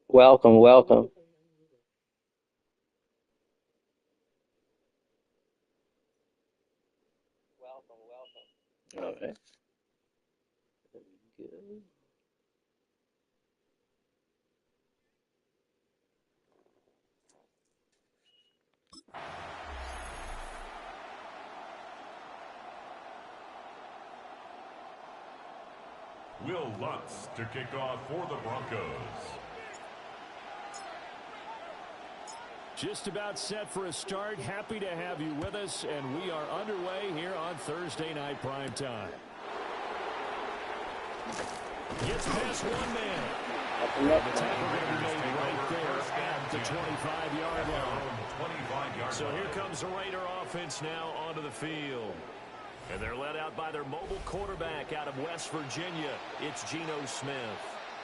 Welcome, welcome. All right. Good. Will Lutz to kick off for the Broncos. Just about set for a start. Happy to have you with us, and we are underway here on Thursday Night Primetime. Gets past one man. And the tackle going to be made right there at the 25-yard line. So here comes the Raider offense now onto the field. And they're led out by their mobile quarterback out of West Virginia. It's Geno Smith.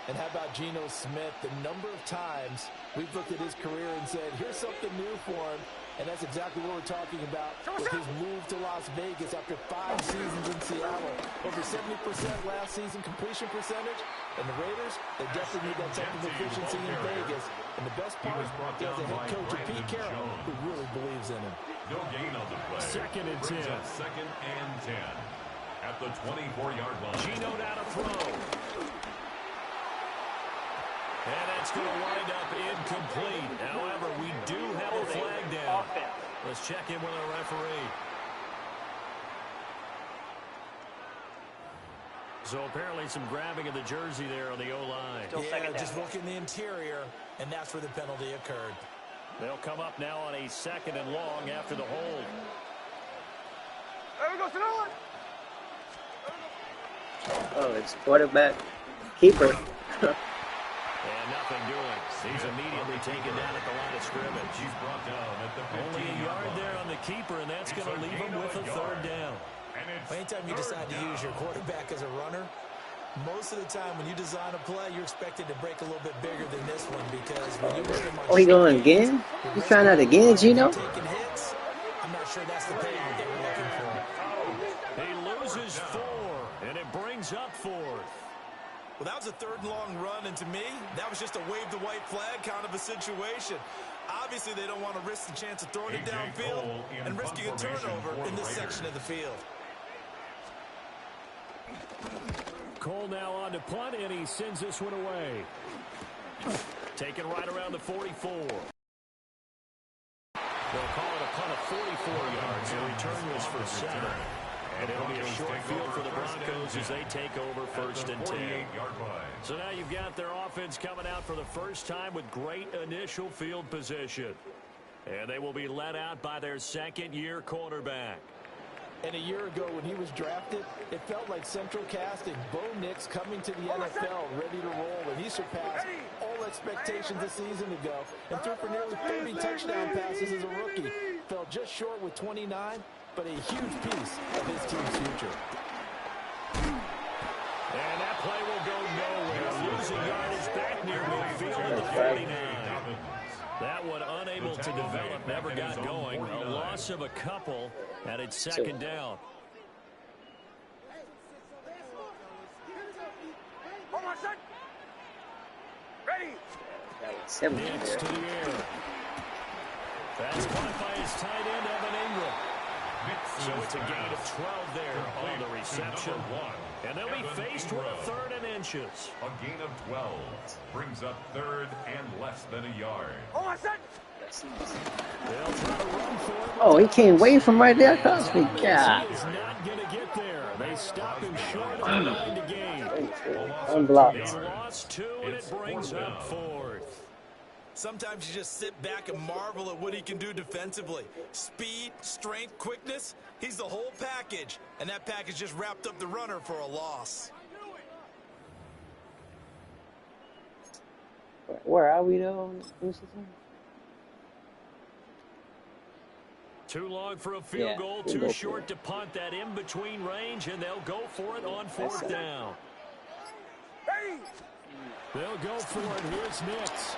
And how about Geno Smith? The number of times we've looked at his career and said, here's something new for him. And that's exactly what we're talking about with his move to Las Vegas after 5 seasons in Seattle. Over 70% last season completion percentage. And the Raiders, they definitely need that type of efficiency in Vegas. And the best part, he has a head coach, Pete Carroll, who really believes in him. No gain on the play. Second and 10. Second and 10 at the 24-yard line. Geno now to throw. And that's going to wind up incomplete. However, we do have a flag down. Let's check in with our referee. So apparently some grabbing of the jersey there on the O-line. Yeah, just look in the interior, and that's where the penalty occurred. They'll come up now on a second and long after the hold. There we go, Shannon. Oh, it's quarterback keeper. And nothing doing. He's immediately taken down at the line of scrimmage. He's brought down at the 15-yard Only a yard there on the keeper, and that's going to leave him with a third down. Anytime you decide to use your quarterback as a runner, most of the time when you design a play, you're expected to break a little bit bigger than this one because when you put him on He going again? He's trying that again, Geno? taking hits, I'm not sure that's the payment they were looking for. He loses 4, and it brings up 4th. Well, that was a third and long run, and to me, that was just a wave the white flag kind of a situation. Obviously, they don't want to risk the chance of throwing it downfield and risking a turnover in this section of the field. Cole now on to punt, and he sends this one away. Taken right around the 44. They'll call it a punt of 44 yards. The return was for 7. And it'll be a short field for the Broncos as they take over first and 10. So now you've got their offense coming out for the first time with great initial field position. And they will be led out by their second-year quarterback. And a year ago when he was drafted, it felt like central casting. Bo Nix coming to the NFL ready to roll, and he surpassed all expectations a season ago and threw for nearly 30 touchdown passes as a rookie. Fell just short with 29, but a huge piece of his team's future. And that play will go nowhere. Losing yardage back near midfield at the 49. That one unable to develop, never got going. A loss of a couple, and it's second down. Hold on, son. Ready. Nix to the air. That's caught by his tight end, Evan Ingram. So it's a gain of 12 there on the reception. And they'll be faced with a third and inches. A gain of 12 brings up third and less than a yard. Hold on, son. They'll try to run for it. Oh, he came way from right there across me. God. He is not going to get there. They stop him short of the line to gain. Unblocked. They lost 2, and it brings up 4th. Sometimes you just sit back and marvel at what he can do defensively. Speed, strength, quickness, he's the whole package. And that package just wrapped up the runner for a loss. Where are we, though? Too long for a field goal, too short to punt. That in-between range, and they'll go for it on 4th down. They'll go for it. Here's Nix.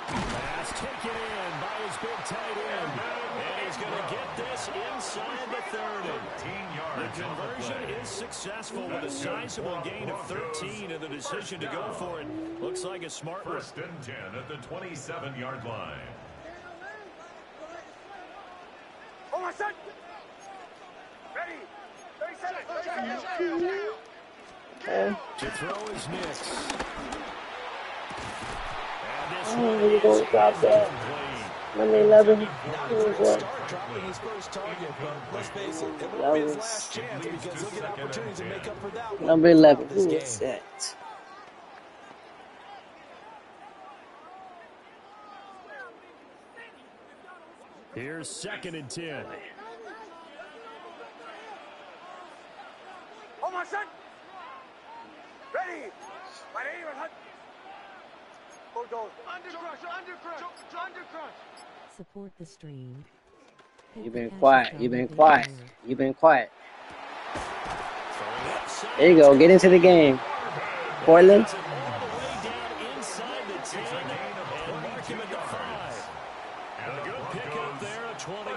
Pass is taken in by his big tight end. And he's going to get this inside the 30. The conversion is successful with a sizable gain of 13, and the decision to go for it looks like a smart one. First and 10 at the 27-yard line. Hold on, son. Ready. 30 seconds. To throw is Nix. You're going to drop that. Number 11. Start dropping his first target, but let's face it, it won't be his last chance because he'll get opportunities to make up for that one. Number 11. Who is that? Here's 2nd and 10. Hold on, son. Ready. My name is Hunt. Hold on. Undercrush. Support the stream. You've been quiet. You've been quiet. You've been quiet. There you go. Get into the game. Portland.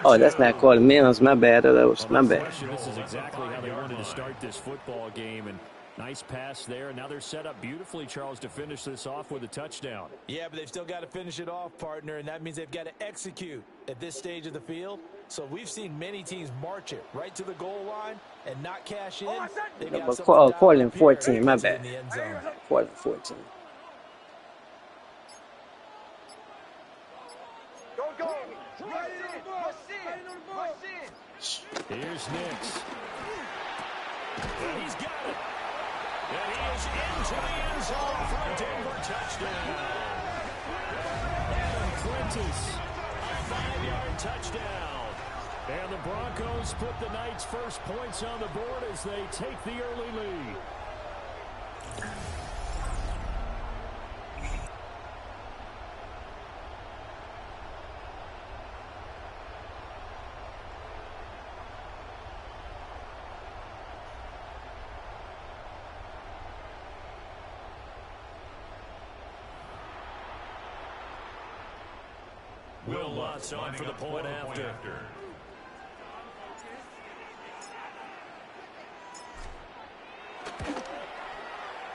Oh, that's not called Mills. My bad. That was my bad. This is exactly how they wanted to start this football game, and nice pass there. Now they're set up beautifully, Charles, to finish this off with a touchdown. Yeah, but they've still got to finish it off, partner, and that means they've got to execute at this stage of the field. So we've seen many teams march it right to the goal line and not cash in. They've got Portland 14. My bad. Portland 14. Don't go. Here's Nix. And he's got it. And he is into the end zone for a Denver touchdown. Adam Prentice, a 5-yard touchdown. And the Broncos put the Knights' first points on the board as they take the early lead. Will Lutz on for the point after.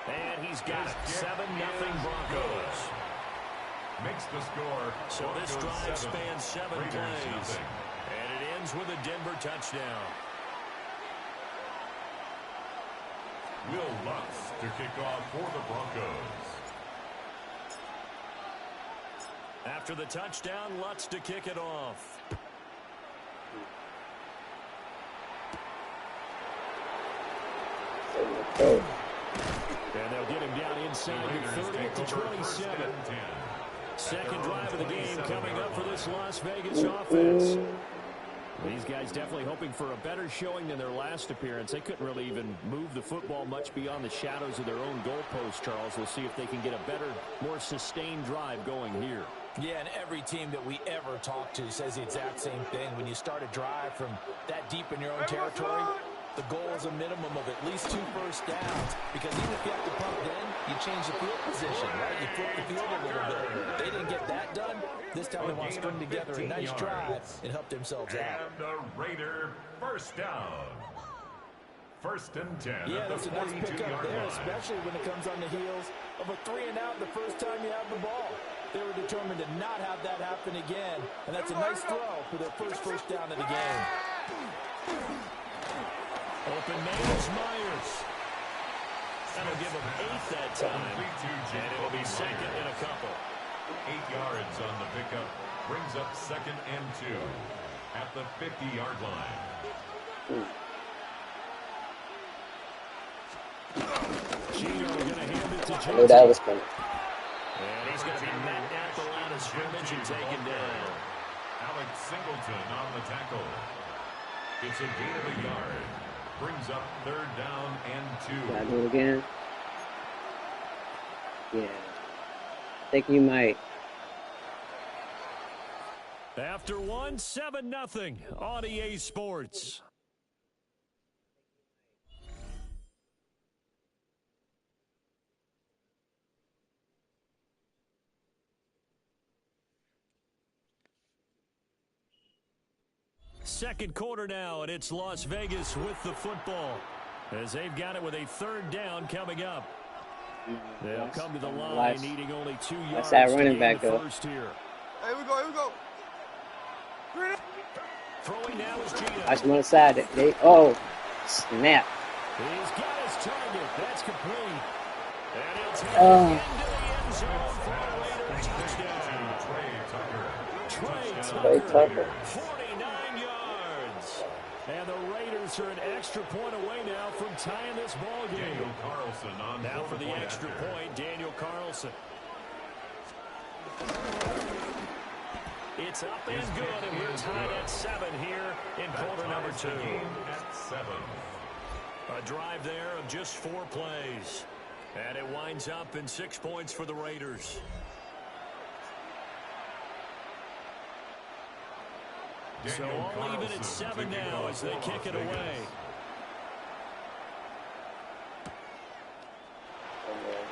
And he's got it. 7-0 Broncos. Makes the score. So this drive spans 7 plays. And it ends with a Denver touchdown. Will Lutz to kick off for the Broncos. After the touchdown, Lutz to kick it off. And they'll get him down inside the 30 to 27. Second drive of the game coming up for this Las Vegas offense. These guys definitely hoping for a better showing than their last appearance. They couldn't really even move the football much beyond the shadows of their own goalpost, Charles. We'll see if they can get a better, more sustained drive going here. Yeah, and every team that we ever talk to says the exact same thing. When you start a drive from that deep in your own territory, the goal is a minimum of at least 2 first downs. Because even if you have to pump then, you change the field position, right? You flip the field a little bit. They didn't get that done. This time they want to string together a nice drive and help themselves out. And a Raider first down. First and 10. Yeah, that's a nice pickup there, especially when it comes on the heels of a 3-and-out the first time you have the ball. They were determined to not have that happen again, and that's a nice throw for their first down of the game. Open man is Myers. That'll give him 8 that time, and it'll be second and a couple. 8 yards on the pickup. Brings up 2nd and 2 at the 50-yard line. Gino going to hand it to I knew that was coming. And he's going to be met at the line of scrimmage and taken down. Alex Singleton on the tackle. It's a gain of a yard. Brings up 3rd down and 2. Can I do it again? Yeah. I think you might. After one, 7-0 on EA Sports. Second quarter now, and it's Las Vegas with the football. As they've got it with a third down coming up. They'll come to the line needing only 2 yards. That's that running back, though. First here. Here we go. Throwing now is Gino. Watch him on the side. Oh, snap. He's got his target. That's complete. And he'll take it into the end zone for a Raider touchdown. Trey Tucker, 49 yards. And the Raiders are an extra point away now from tying this ball game. Now for the extra point, Daniel Carlson. It's up and good, and we're tied at 7 here in quarter number 2. A drive there of just 4 plays. And it winds up in 6 points for the Raiders. So all even at 7 now as they kick it away.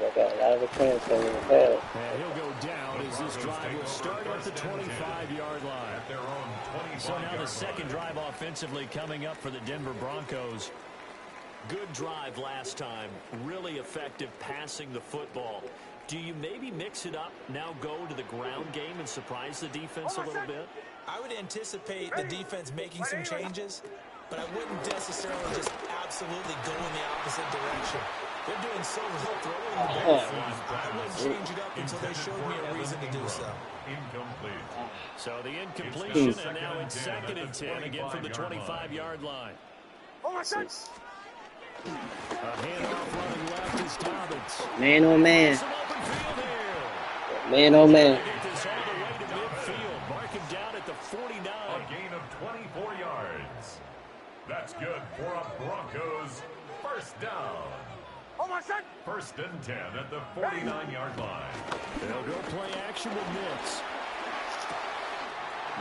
And he'll go down as this drive will start at the 25-yard line. So now the second drive offensively coming up for the Denver Broncos. Good drive last time. Really effective passing the football. Do you maybe mix it up, now go to the ground game and surprise the defense a little bit? I would anticipate the defense making some changes, but I wouldn't necessarily just absolutely go in the opposite direction. They're doing so well throwing the ball. I wouldn't change it up until they showed me a reason to do so. So the incompletion, and now it's 2nd and 10 again from the 25-yard line. Oh, my son. A handoff running left is Dobbins. Man, oh man. Some open field here. Man, oh man. Get this all the way to midfield. Mark him down at the 49. A gain of 24 yards. That's good for a Broncos first down. Oh, my son. 1st and 10 at the 49-yard line. They'll go play action with Nix.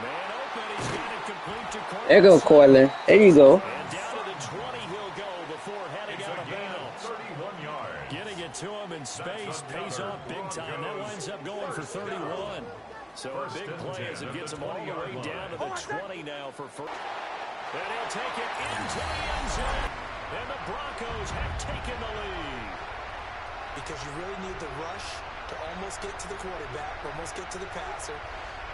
Man open. He's got it complete to Cortland. There go Cortland. There you go. And down to the 20 he'll go before heading out of bounds. 31 yards. Getting it to him in space pays off big time. That winds up going for 31. So a big play as it gets him all the way down to the 20 now for first. And he'll take it into the end zone. And the Broncos have taken the lead. Because you really need the rush to almost get to the quarterback, almost get to the passer.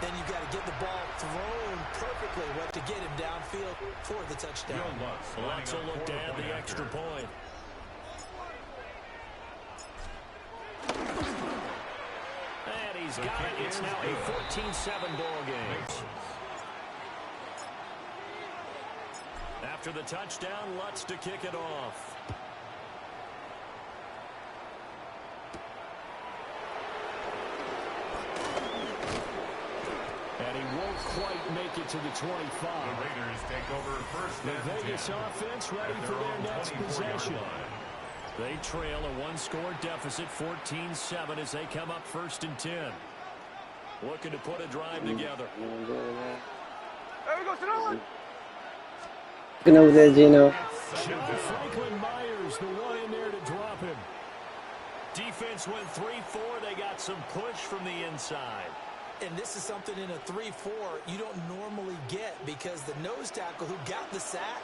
Then you got to get the ball thrown perfectly to get him downfield for the touchdown. Lutz will look to add the extra point. And he's got it. It's now a 14-7 ball game. After the touchdown, Lutz to kick it off. And he won't quite make it to the 25. The Raiders take over first The and Vegas 10 offense ready for their next possession. They trail a 1-score deficit, 14-7, as they come up 1st and 10. Looking to put a drive together. There we go, Shannon. Looking over there, Gino. Franklin Myers, the one in there to drop him. Defense went 3-4. They got some push from the inside. And this is something in a 3-4 you don't normally get because the nose tackle who got the sack,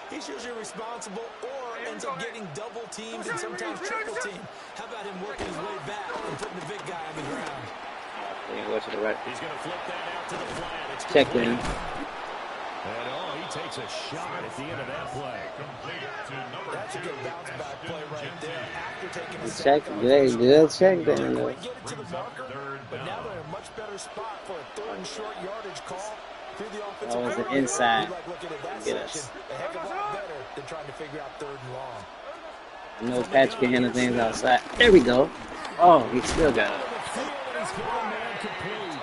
he's usually responsible or ends up getting double teams and sometimes triple team. How about him working his way back and putting the big guy on the ground? Go to the right. He's going to flip that out to the flat. It's Check complete. in. And he takes a shot at the end of that play. That's a good bounce back play right there after taking the Check. sack. Good check down Didn't there. quite get it to the marker, but now they're in a much better spot for a 3rd and short yardage call through the offensive Oh, it's an coordinator. inside. We like looking at that Get us. section a heck of a lot better than trying to figure out 3rd and long. No Patrick can handle things outside. There we go. Oh, he still got it. He's got a man complete.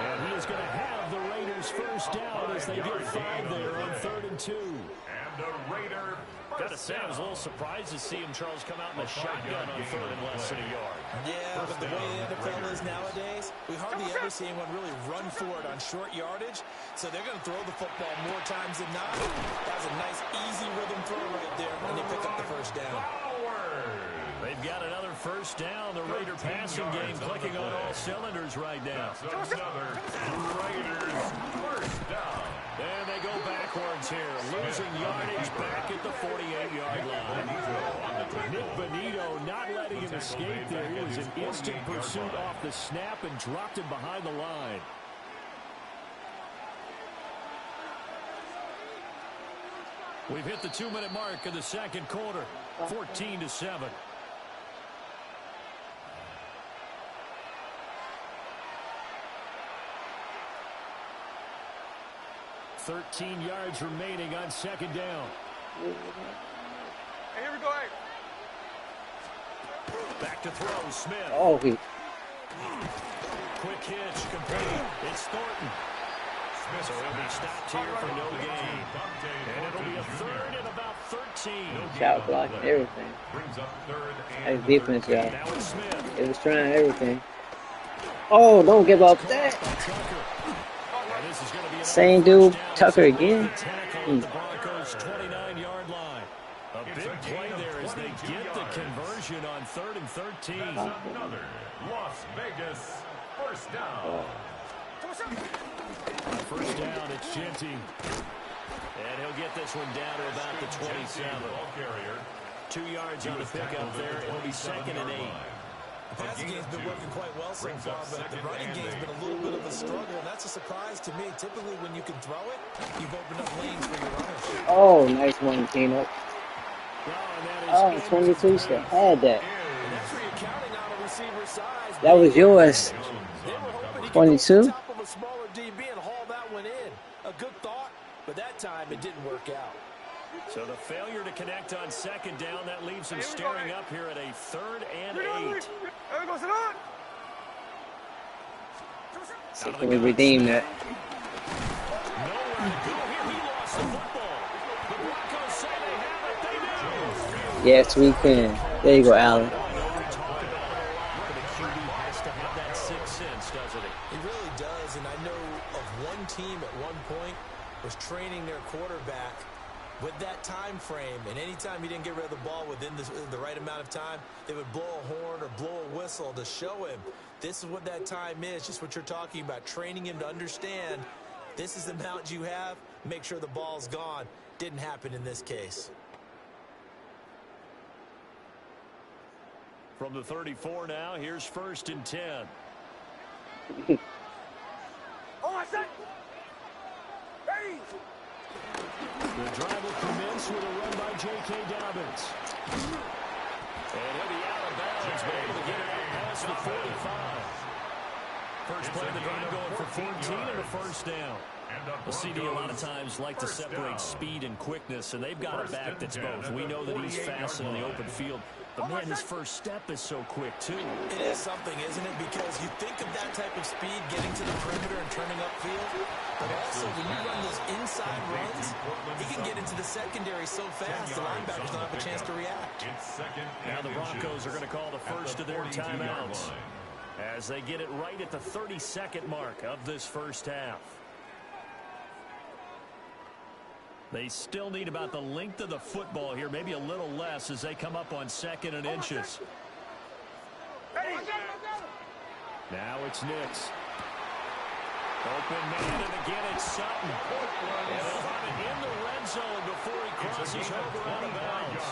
And he is going to have the Raiders first down as they get 5 there on 3rd and 2. And the Raider Got to say, I was a little surprised to see him, Charles, come out in the shotgun on 3rd and less than a yard. Yeah, but the way the NFL is nowadays, we hardly ever see anyone really run for it on short yardage. So they're going to throw the football more times than not. That's a nice, easy rhythm throw right there, and they pick up the first down. They've got another first down. The Raider passing game clicking on all cylinders right now. Another Raiders first down. And they go backward losing yardage back at the 48-yard line. Nick Bonito not letting him escape there. He was in instant pursuit off the snap and dropped him behind the line. We've hit the 2-minute mark of the second quarter, 14-7. 13 yards remaining on second down. Hey, here we go. Hey. Back to throw, Smith. Oh, he. Quick hitch, complete. It's Thornton. So he'll be stopped here for no gain. And it'll be a third and about 13. Shot block and everything. That's defense, y'all. Now it's Smith. It was trying everything. Oh, don't give up that. Same dude, Tucker again. The Broncos' 29-yard line. A big play there as they get the conversion on 3rd and 13. Another Las Vegas first down. First down, it's Genty. And he'll get this one down to about the 27. 2 yards on the pickup there. It'll be 2nd and 8. The passing game's been working quite well so far, but the running game's been a little bit of a struggle, and that's a surprise to me. Typically, when you can throw it, you've opened up lanes for your runners. Oh, nice one, Keno. Oh, 22 still had that. And that's where you're counting on a receiver's size. That was yours. They were hoping he could 22? go on top of a smaller DB and haul that one in. A good thought, but that time it didn't work out. So the failure to connect on second down, that leaves him staring up here at a 3rd and 8. See, can we redeem that? Nowhere to go here. He lost the football. The Broncos say they have it. They do. Yes, we can. There you go, Allen. The QB has to have that sixth sense, doesn't he? He really does, and I know of one team at one point was training their quarterback with that time frame, and anytime he didn't get rid of the ball within the right amount of time, they would blow a horn or blow a whistle to show him this is what that time is, just what you're talking about, training him to understand this is the amount you have, make sure the ball's gone. Didn't happen in this case. From the 34 now, here's 1st and 10. Oh, I said. Ready. The drive will commence with a run by J.K. Dobbins. And he'll be out of bounds, but able to get it out past the 45. First play of the drive going for 14 and a first down. The CD a lot of times like to separate speed and quickness, and they've got a back that's both. We know that he's fast in the open field, but man, his first step is so quick too. It is something, isn't it? Because you think of that type of speed getting to the perimeter and turning upfield, but also when you run those inside runs, he can get into the secondary so fast the linebackers don't have a chance to react. Now the Broncos are going to call the first of their timeouts as they get it right at the 32nd mark of this first half. They still need about the length of the football here, maybe a little less as they come up on 2nd and inches. Now it's Nix. Open man, and again it's Sutton. And they'll have it in the red zone before he crosses over out of bounds.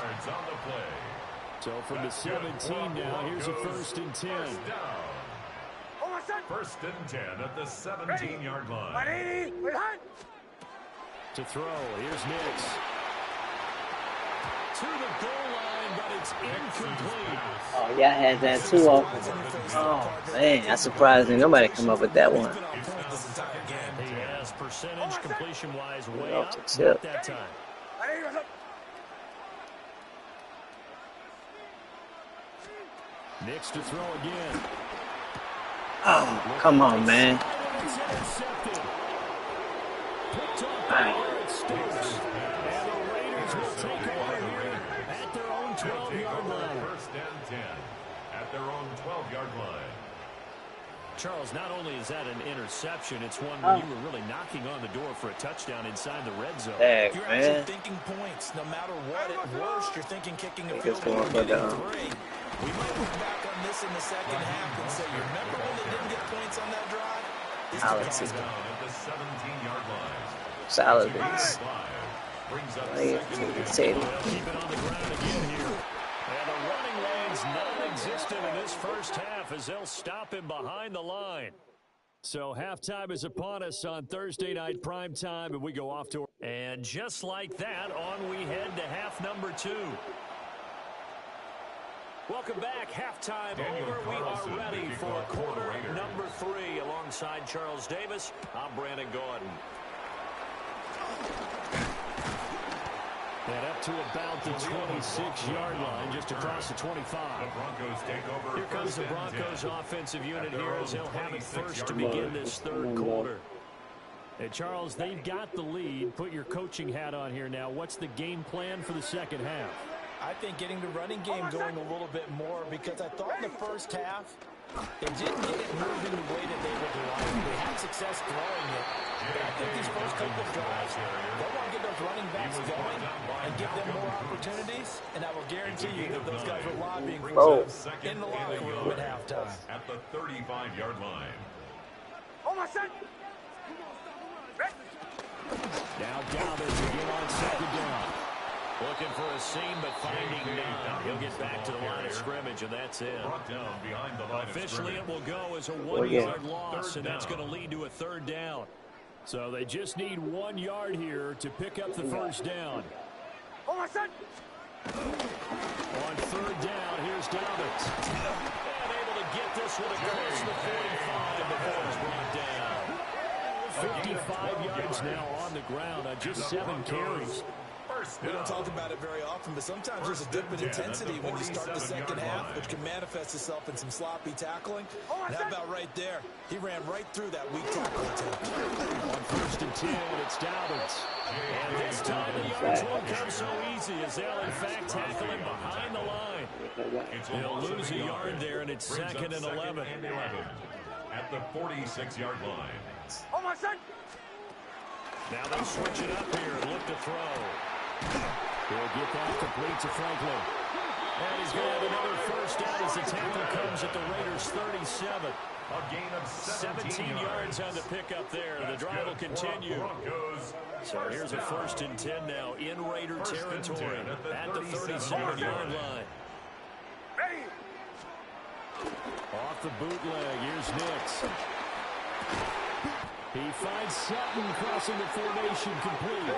So from the 17 now, here's a 1st and 10. First and 10 at the 17-yard line. To throw, here's Nix. To the goal line, but it's incomplete. Oh, yeah, I had that too. Oh, man, that's surprising. Nobody come up with that one. He has percentage completion-wise way Well, up, it's not up. that time. Nix to throw again. Oh, come on, man. It's intercepted. Picked up by Right. Eric Stokes. And the Raiders will take over here at their own 12-yard line. First and 10 at their own 12-yard line. Charles, not only is that an interception, it's one where you were really knocking on the door for a touchdown inside the red zone. Dang, You're man. actually thinking points. No matter what, at worst, you're thinking kicking a Think field it's goal going and for getting down. 3. We might look back on this in the second half and say, you remember when they didn't get points on that drive? This Alex could is come Down at the 17-yard line. solid. Beats. Brings up Like, say, They'll keep it on the ground again here. And the running lane's non-existent in this first half as they'll stop him behind the line. So halftime is upon us on Thursday night prime time, and we go off to. And just like that, on we head to half number 2. Welcome back. Halftime over. We are ready for quarter number 3. Alongside Charles Davis, I'm Brandon Gordon. And up to about the 26-yard line, just across the 25. The Broncos take over. Here comes the Broncos offensive unit here as they'll have it first to begin this third quarter. Hey, Charles, they've got the lead. Put your coaching hat on here now. What's the game plan for the second half? I think getting the running game going a little bit more, because I thought in the first half they didn't get it moving the way that they would like. They had success throwing it. But I think these first couple of drives, they want to get those running backs going and give them more opportunities. And I will guarantee you that those guys were lobbying for them in the locker room at halftime. At the 35-yard line. Hold my son. Now Galvin to get on second down. Looking for a seam, but finding none. He'll get back to the line of scrimmage, and that's it. Officially, it will go as a 1-yard loss, and that's going to lead to a third down. So they just need 1 yard here to pick up the first down. Hold my son. On third down, here's Dobbins. And able to get this one across the 45 before it's brought down. 55 yards now on the ground on just 7 carries. We don't talk about it very often, but sometimes there's a dip in intensity when you start the second half, which can manifest itself in some sloppy tackling. And how about right there? He ran right through that weak tackle attempt. On first and 10, it's Dobbins. And this time the yards won't come so easy as they'll in fact tackle him behind the line. They'll lose a yard there, and it's second and 11. At the 46-yard line. Hold my son. Now they switch it up here and look to throw. He'll get that complete to Franklin. And he's going to have another first down as the tackle comes at the Raiders' 37. A gain of 17 yards on the pickup there. The drive will continue. So here's a first and 10 now in Raider territory at the 37-yard line. Ready. Off the bootleg, here's Nix. He finds Sutton crossing the formation complete.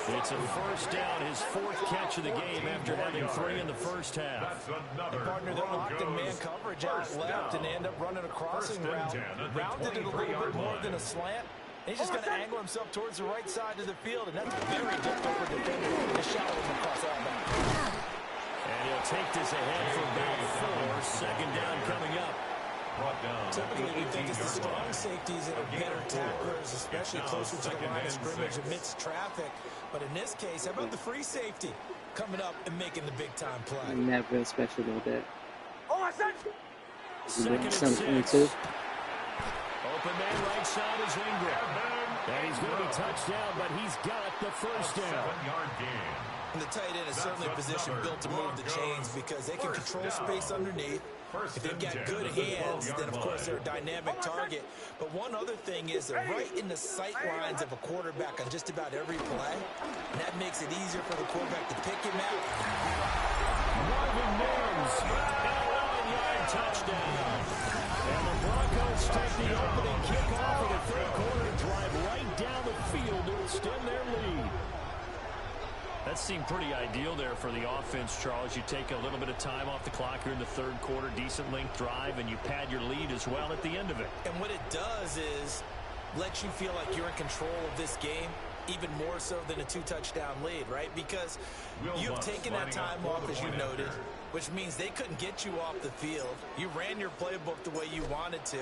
It's a first down, his 4th catch of the game after having 3 in the first half. The partner that locked in man coverage out left and end up running a crossing route. Rounded it a little bit more than a slant. He's just going to angle himself towards the right side of the field, and that's very difficult for defenders to shallow him across all that. And he'll take this ahead for about 4. Second down coming up. Typically, we think it's the strong safeties that are better tacklers, especially closer to the line of scrimmage amidst traffic. But in this case, how about the free safety coming up and making the big-time play? Never special about that. Hold my son. Second and 6. Open man right side is Ingram. And he's going to be touched down, but he's got the first down. 7-yard gain. And the tight end is certainly a position built to move the chains because they can control space underneath. If they've got good hands, then of course they're a dynamic target. But one other thing is they're right in the sight lines of a quarterback on just about every play. And that makes it easier for the quarterback to pick him out. Marvin Mims, an 11-yard touchdown. And the Broncos take the opening kickoff of the third quarter and drive right down the field to extend their lead. That seemed pretty ideal there for the offense, Charles. You take a little bit of time off the clock here in the third quarter, decent length drive, and you pad your lead as well at the end of it. And what it does is let you feel like you're in control of this game, even more so than a 2-touchdown lead, right? Because you've taken that time off, as you noted, which means they couldn't get you off the field. You ran your playbook the way you wanted to,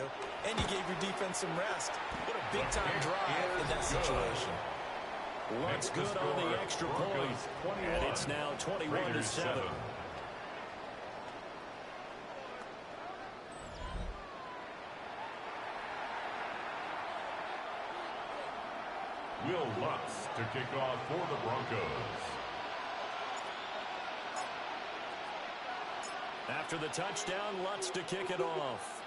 and you gave your defense some rest. What a big-time drive in that situation. Looks good on the extra point, and it's now 21-7. Will Lutz to kick off for the Broncos. After the touchdown, Lutz to kick it off.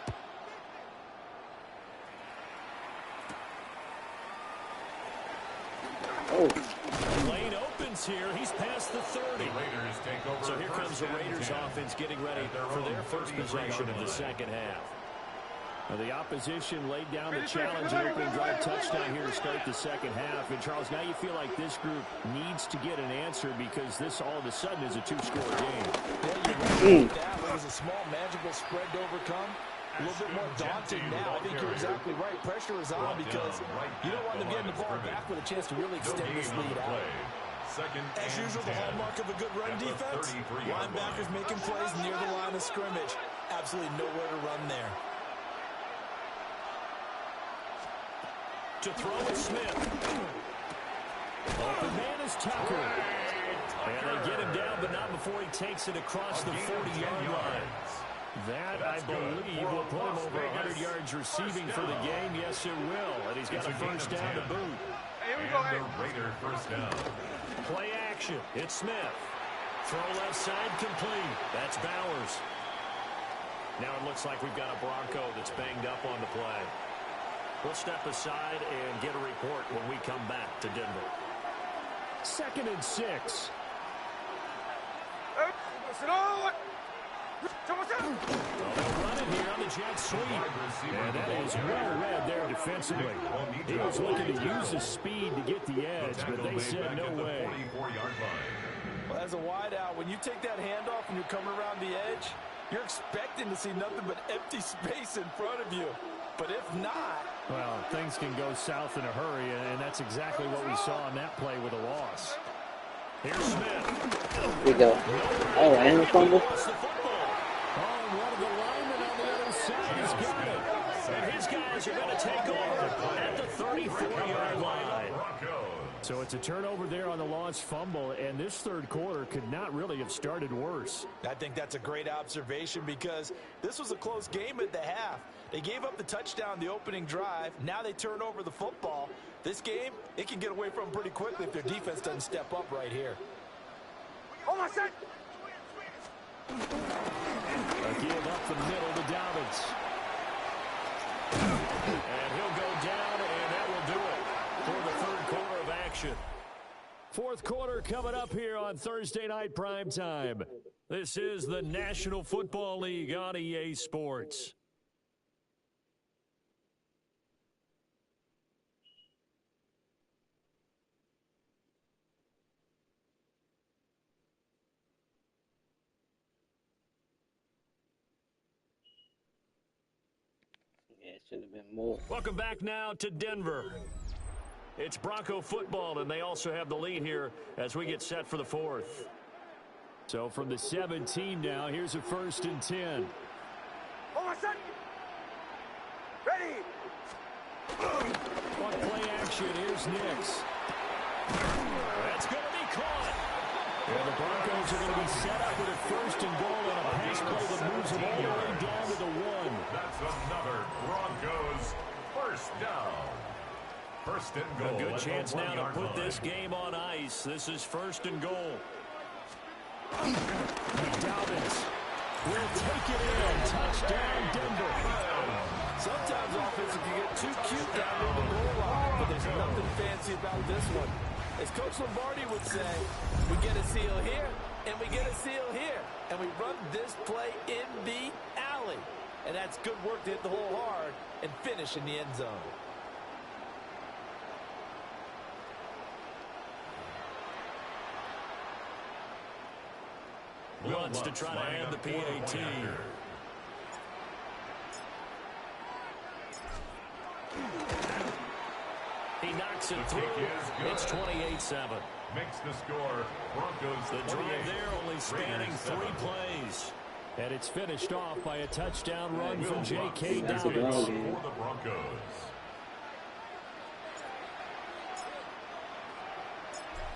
Oh. Lane open. distance here. He's past the 30. So here comes the Raiders offense getting ready for their first possession of the second half. Well, the opposition laid down the challenge and opening drive touchdown here to start the second half. And, Charles, now you feel like this group needs to get an answer because this all of a sudden is a two-score game. Yeah, you're right. That was a small, magical spread to overcome. A little bit more daunting now. I think you're exactly right. Pressure is on because you don't want them getting the ball back with a chance to really extend this lead out. As usual, the hallmark of a good run defense, linebackers making plays near the line of scrimmage. Absolutely nowhere to run there. To throw it, Smith. Open man is Tucker. And they get him down, but not before he takes it across the 40-yard line. That, I believe, will put him over 100 yards receiving for the game. Yes, it will. And he's got a first down to boot. And the Raider first down. Play action. It's Smith. Throw left side complete. That's Bowers. Now it looks like we've got a Bronco that's banged up on the play. We'll step aside and get a report when we come back to Denver. 2nd and 6. Well, they'll run it here on the jet sweep. And that is well read there defensively. He was looking to use his speed to get the edge, but they said no way. Well, as a wideout, when you take that handoff and you're coming around the edge, you're expecting to see nothing but empty space in front of you. But if not... Well, things can go south in a hurry, and that's exactly what we saw on that play with a loss. Here's Smith. Here we go. Oh, and the fumble. One of the linemen on the other side has got it. And his guys are going to take over at the 34-yard line. So it's a turnover there on the lost fumble, and this third quarter could not really have started worse. I think that's a great observation because this was a close game at the half. They gave up the touchdown the opening drive. Now they turn over the football. This game, it can get away from them pretty quickly if their defense doesn't step up right here. Hold on, set. A give up the middle to Dobbins. And he'll go down, and that will do it for the third quarter of action. Fourth quarter coming up here on Thursday Night Primetime. This is the National Football League on EA Sports. Yeah, it should have been more. Welcome back now to Denver. It's Bronco football, and they also have the lead here as we get set for the fourth. So from the 17 now, here's a 1st and 10. Hold on, set. Ready. On play action, here's Nix. That's going to be caught. And the Broncos are going to be set up with a 1st and goal on a pass play that moves them all the way down to the 1. That's another Broncos first down. 1st and goal. A good chance now to put this game on ice. This is 1st and goal. Dobbins will take it in. Touchdown, Denver. Sometimes offense can get too cute down near the goal line, but there's nothing fancy about this one. As Coach Lombardi would say, we get a seal here, and we get a seal here. And we run this play in the alley. And that's good work to hit the hole hard and finish in the end zone. Wants to try to add the PAT. He knocks it through. It's 28-7. Makes the score. Broncos. The drive there only spanning 3 plays. And it's finished off by a touchdown run from J.K. Dobbins. For the Broncos.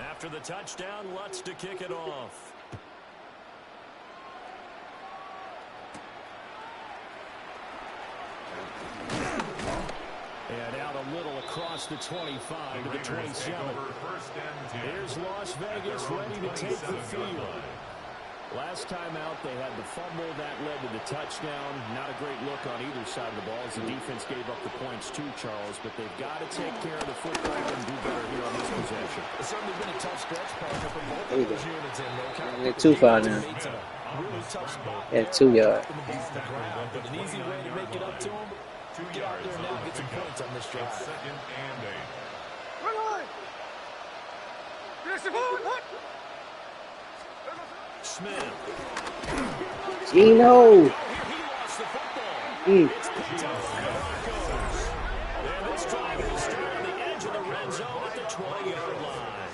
After the touchdown, Lutz to kick it off. And out a little across the 25 to the 27. Here's Las Vegas ready to take the field. Last time out, they had the fumble that led to the touchdown. Not a great look on either side of the ball as the defense gave up the points too, Charles. But they've got to take care of the football and do better here on this possession. It's certainly been a tough stretch, partner, for both of those units in no count. They're too far now. Really tough spot. At 2 yards. But an easy way to make it up to him. Get out there now and get some points on this drive. Second and 8. Run on! Finish the ball! Smith. Gino. He lost the football. Mm. It's picked up by the Broncos. And this drive will start on the edge of the red zone at the 20-yard line.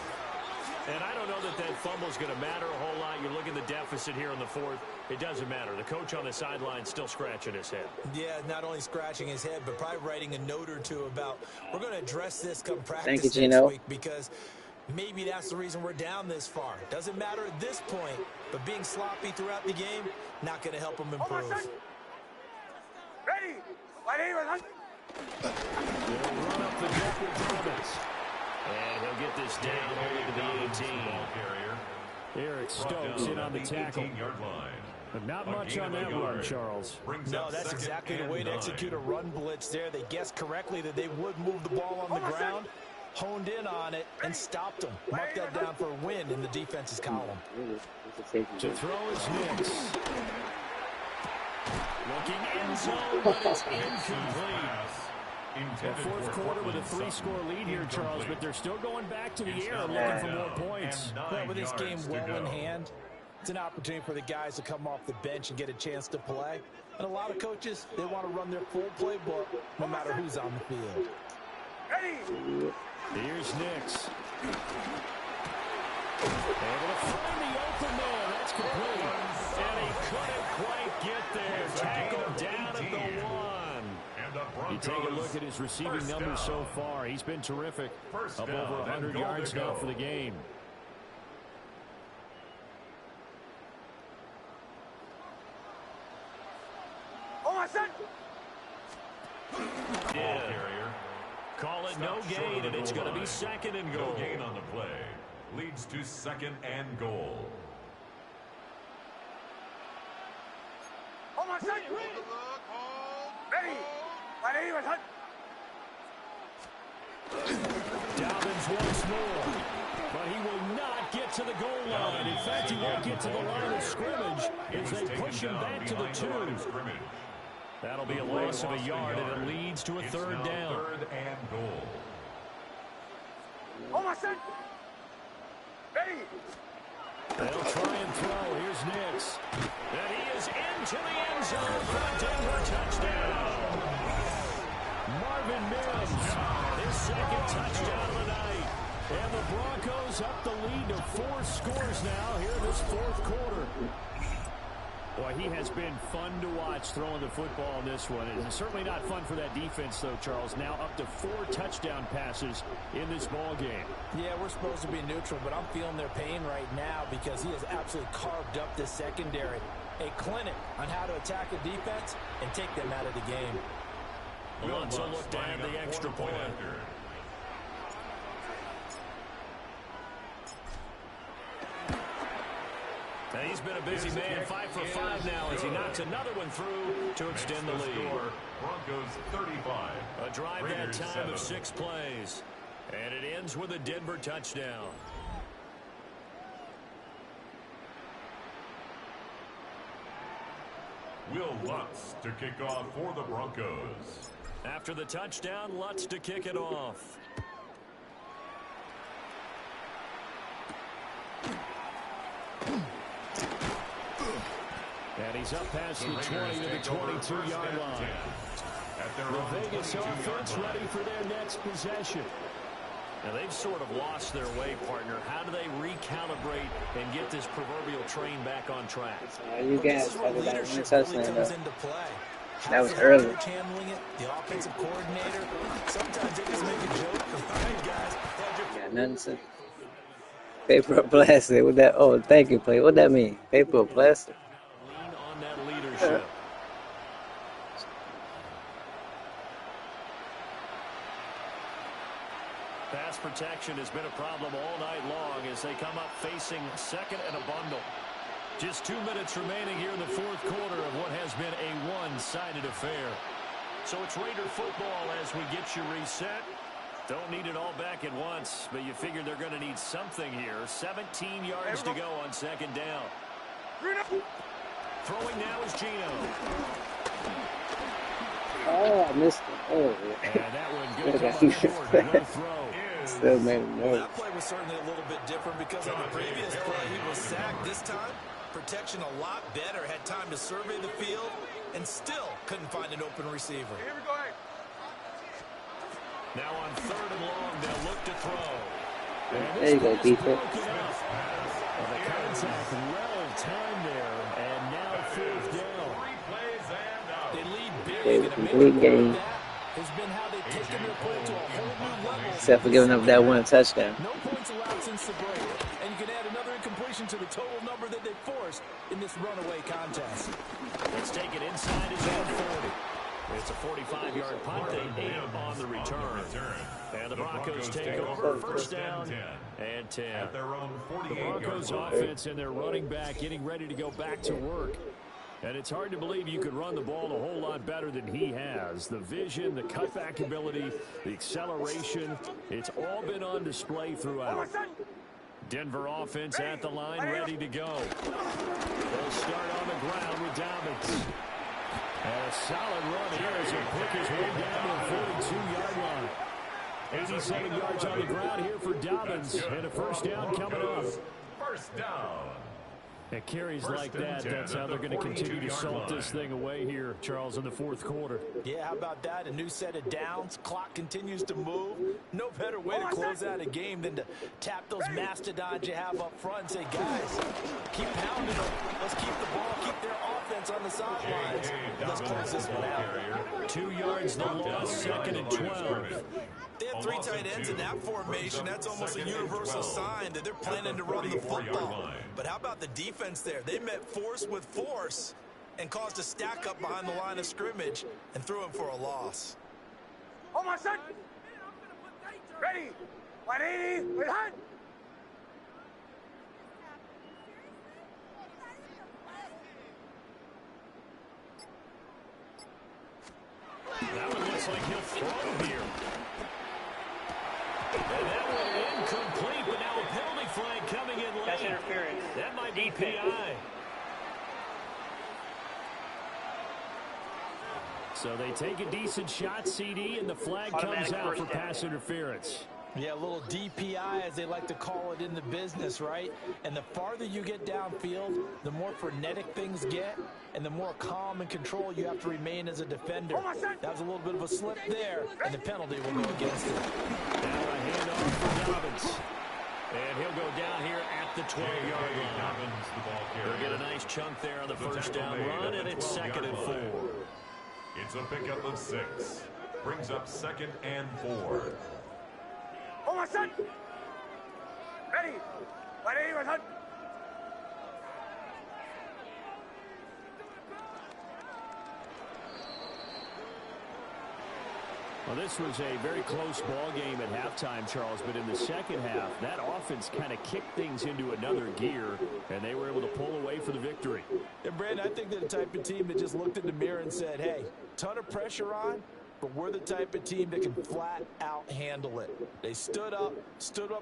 And I don't know that fumble's going to matter a whole lot. You're looking at the deficit here in the fourth. It doesn't matter. The coach on the sideline still scratching his head. Yeah, not only scratching his head, but probably writing a note or two about we're going to address this come practice Thank you, Gino. next week because maybe that's the reason we're down this far. Doesn't matter at this point, but being sloppy throughout the game, not going to help him improve. Ready! My name is Hunt. They'll run up the deck with Thomas. And he'll get this down only to the 18. Eric Stokes in on the tackle. But not much on that run, Charles. No, that's exactly the way to execute a run blitz there. They guessed correctly that they would move the ball on the ground, honed in on it, and stopped them. Mark that down for a win in the defense's column. To throw his Knicks. Looking end zone, but it's incomplete. The fourth quarter with a 3-score lead here, Charles, but they're still going back to the air looking for more points. Well, with this game well in hand, it's an opportunity for the guys to come off the bench and get a chance to play. And a lot of coaches, they want to run their full playbook no matter who's on the field. Ready! Here's Knicks. Able to find the open man. That's complete. And he couldn't quite get there. Tackled down at the 1. You take a look at his receiving numbers so far. He's been terrific. Up over 100 yards now for the game. Oh, my son! Yeah. Call it no gain, and it's going to be second and goal. No gain on the play. Leads to second and goal. Oh, my son! Ready! My name is Hunt. Dobbins once more, but he will not get to the goal line. In fact, he won't get to the line of scrimmage as they push him back to the 2. That'll be a loss of a yard, and it leads to a third down. Third and goal. Oh, my son! Ready! They'll try and throw. Here's Knicks. And he is into the end zone for a Denver touchdown. Marvin Mims, his second touchdown of the night. And the Broncos up the lead to 4 scores now here in this fourth quarter. Boy, he has been fun to watch throwing the football in this one. It's certainly not fun for that defense, though, Charles. Now up to 4 touchdown passes in this ball game. Yeah, we're supposed to be neutral, but I'm feeling their pain right now because he has absolutely carved up the secondary. A clinic on how to attack a defense and take them out of the game. Lutz will look to add the extra point. And he's been a busy man, 5 for 5 now as he knocks another one through to extend the lead. Broncos 35. A drive that time of 6 plays. And it ends with a Denver touchdown. Will Lutz to kick off for the Broncos. After the touchdown, Lutz to kick it off. And he's up past the 20 to the 22-yard line. The Vegas offense ready for their next possession. Now, they've sort of lost their way, partner. How do they recalibrate and get this proverbial train back on track? You guys talk about one touchdown, though. Into play. That was early. Handling it, the offensive coordinator. Sometimes they just make a joke. All right, guys. Got nothing to say. Paper or plastic? What that? Oh, thank you, play. What that mean? Paper or plastic? Lean on that leadership. Pass protection has been a problem all night long as they come up facing second and a bundle. Just 2 minutes remaining here in the fourth quarter of what has been a one-sided affair. So it's Raider football as we get you reset. Don't need it all back at once, but you figure they're going to need something here. 17 yards to go on second down. Throwing now is Gino. Oh, I missed it. Oh, yeah. And that one good come up short. No throw. Still made him nervous. That play was certainly a little bit different because on the previous play he was sacked. This time, protection a lot better. Had time to survey the field and still couldn't find an open receiver. Here we go. Now on third and long, they'll look to throw. There you go, defense. The contact well timed there, and now fourth down. They lead big, Okay, and a complete major part game. of that has been how they've taken their play to a whole new level. Except for giving up that one touchdown. No points allowed since the break, and you can add another incompletion to the total number that they forced in this runaway contest. Let's take it inside his own 40. It's a 45-yard punt. They 8 on the return. And the Broncos take over first down and 10. The Broncos offense and their running back getting ready to go back to work. And it's hard to believe you could run the ball a whole lot better than he has. The vision, the cutback ability, the acceleration, it's all been on display throughout. Denver offense at the line, ready to go. They'll start on the ground with Dobbins. And a solid run here as he pick his way down to the 42-yard line. 87 yards on the ground here for Dobbins. And a first down coming up. First down. And carries like that, that's how they're going to continue to salt this thing away here, Charles, in the fourth quarter. Yeah, how about that? A new set of downs. Clock continues to move. No better way to close out a game than to tap those mastodons you have up front and say, guys, keep pounding them. Let's keep the ball, keep their offense on the sidelines. Let's close this one out. 2 yards the loss, second and 12. They have 3 tight ends in that formation. That's almost a universal sign that they're planning to run the football. But how about the defense there? They met force with force and caused a stack up behind the line of scrimmage and threw him for a loss. Hold my son. Ready. 180. Wait, hunt. That one looks like he'll throw here. And that one incomplete, but now a penalty flag coming in late. That's interference. That might be PI. So they take a decent shot, CD, and the flag comes out for pass interference. Yeah, a little DPI, as they like to call it in the business, right? And the farther you get downfield, the more frenetic things get, and the more calm and control you have to remain as a defender. That was a little bit of a slip there, and the penalty will go against it. Now a handoff for Dobbins. And he'll go down here at the 12-yard line. They'll get a nice chunk there on the first down run, and it's second and 4. It's a pickup of 6. Brings up second and 4. Hold my son. Ready. 180. Hunt. Well, this was a very close ball game at halftime, Charles, but in the second half, that offense kind of kicked things into another gear, and they were able to pull away for the victory. And, Brandon, I think they're the type of team that just looked in the mirror and said, hey, ton of pressure on, but we're the type of team that can flat out handle it. They stood up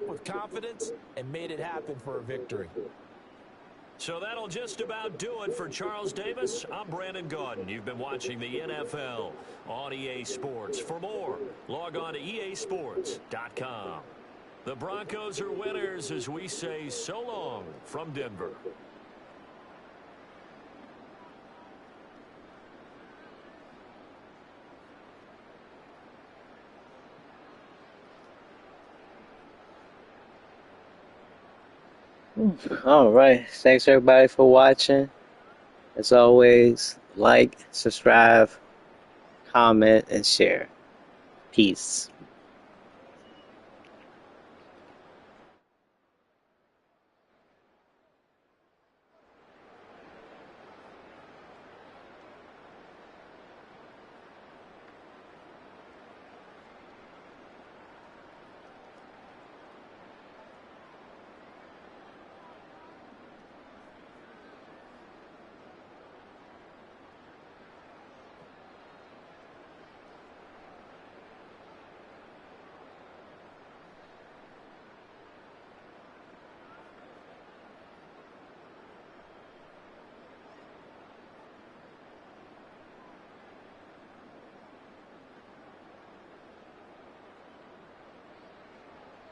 with confidence, and made it happen for a victory. So that'll just about do it for Charles Davis. I'm Brandon Gaudin. You've been watching the NFL on EA Sports. For more, log on to easports.com. The Broncos are winners as we say so long from Denver. All right. Thanks everybody for watching. As always, like, subscribe, comment, and share. Peace.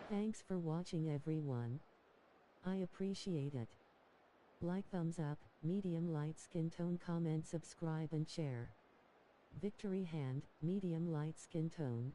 Thanks for watching everyone. I appreciate it. Like, thumbs up, medium light skin tone, comment, subscribe and share. Victory hand, medium light skin tone.